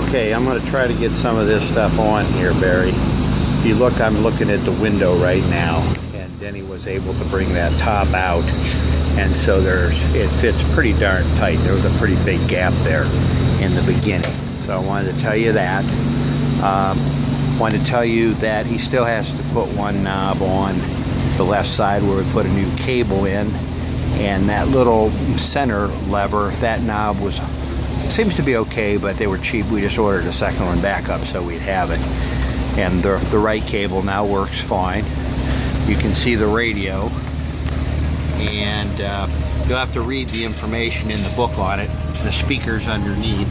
Okay, I'm going to try to get some of this stuff on here, Barry. If you look, I'm looking at the window right now, and Denny was able to bring that top out, and so it fits pretty darn tight. There was a pretty big gap there in the beginning. So I wanted to tell you that. Wanted to tell you that he still has to put one knob on the left side where we put a new cable in, and that little center lever, that knob seems to be okay, but they were cheap. We just ordered a second one back up so we'd have it. And the right cable now works fine. You can see the radio, and you'll have to read the information in the book on it. The speakers underneath,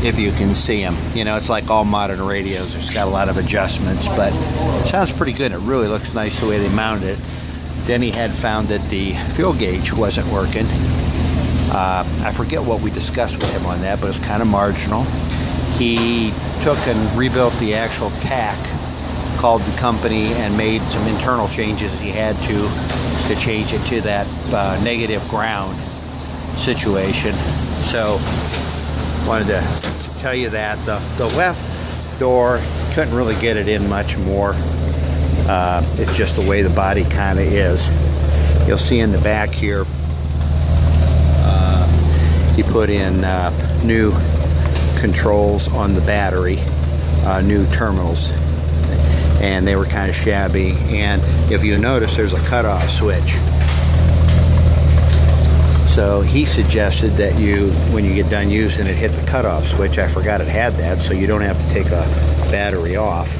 if you can see them. You know, it's like all modern radios. It's got a lot of adjustments, but it sounds pretty good. It really looks nice the way they mounted it. Denny had found that the fuel gauge wasn't working. I forget what we discussed with him on that, but it's kind of marginal. He took and rebuilt the actual tack, called the company, and made some internal changes he had to change it to that negative ground situation. So wanted to tell you that the left door, couldn't really get it in much more. It's just the way the body kind of is. You'll see in the back here, he put in new controls on the battery, new terminals, and they were kind of shabby. And if you notice, there's a cutoff switch. So he suggested that when you get done using it, hit the cutoff switch. I forgot it had that, so you don't have to take a battery off,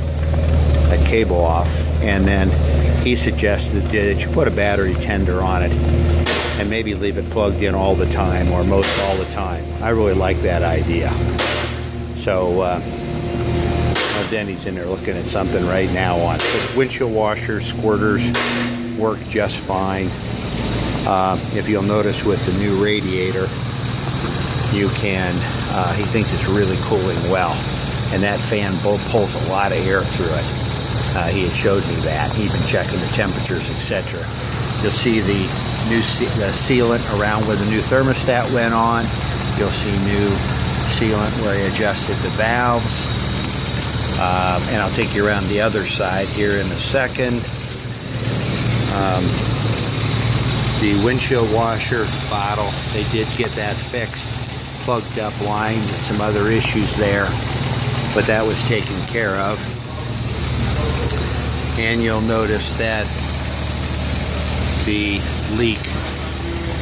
a cable off. And then he suggested that you put a battery tender on it and maybe leave it plugged in all the time, or most all the time. I really like that idea. So Denny's in there looking at something right now on it. The windshield washer squirters work just fine. If you'll notice with the new radiator, you can, he thinks it's really cooling well. And that fan pulls a lot of air through it. He had showed me that. He'd been checking the temperatures, etc. You'll see the new sealant around where the new thermostat went on. You'll see new sealant where he adjusted the valves. And I'll take you around the other side here in a second. The windshield washer bottle, they did get that fixed, plugged up, lined, and some other issues there, but that was taken care of. And you'll notice that the leak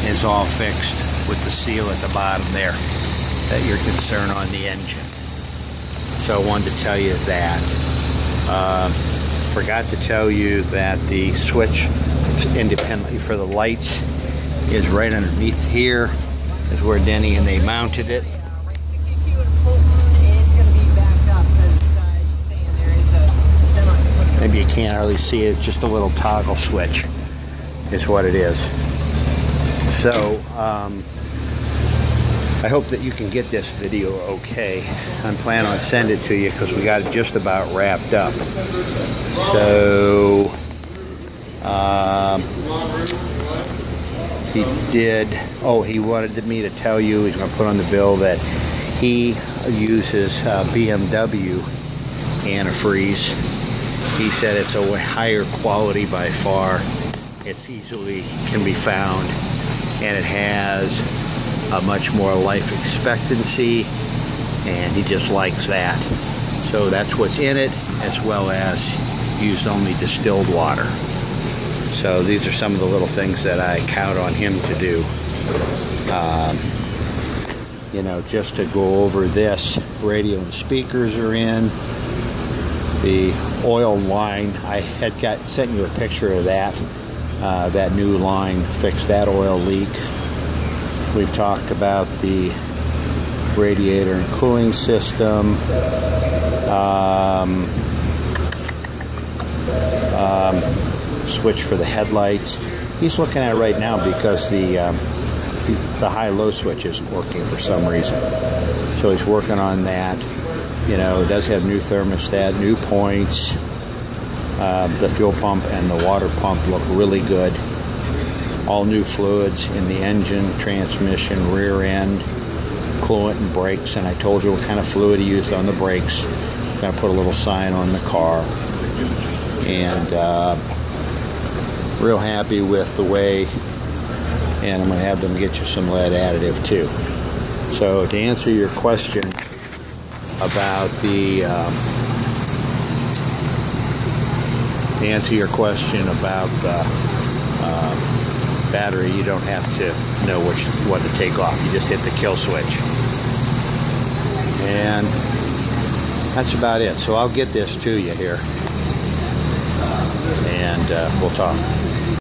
is all fixed with the seal at the bottom there, that you're concerned on the engine. So I wanted to tell you that. Forgot to tell you that the switch independently for the lights is right underneath here, is where Denny and they mounted it. Maybe you can't hardly see it, it's just a little toggle switch is what it is. So I hope that you can get this video okay. I'm planning on sending it to you because we got it just about wrapped up. So he wanted me to tell you, he's going to put on the bill that he uses BMW antifreeze. He said it's a higher quality by far. It easily can be found, and it has a much more life expectancy, and he just likes that. So that's what's in it, as well as use only distilled water. So these are some of the little things that I count on him to do. You know, just to go over this, radio and speakers are in. The oil line, I had sent you a picture of that. That new line fixed that oil leak. We've talked about the radiator and cooling system. Switch for the headlights. He's looking at it right now because the high-low switch isn't working for some reason. So he's working on that. You know, it does have new thermostat, new points. The fuel pump and the water pump look really good. All new fluids in the engine, transmission, rear end. coolant and brakes, and I told you what kind of fluid he used on the brakes. Going to put a little sign on the car, and real happy with the way. And I'm going to have them get you some lead additive too. So to answer your question about the battery, you don't have to know what to take off. You just hit the kill switch. And that's about it. So I'll get this to you here. And we'll talk.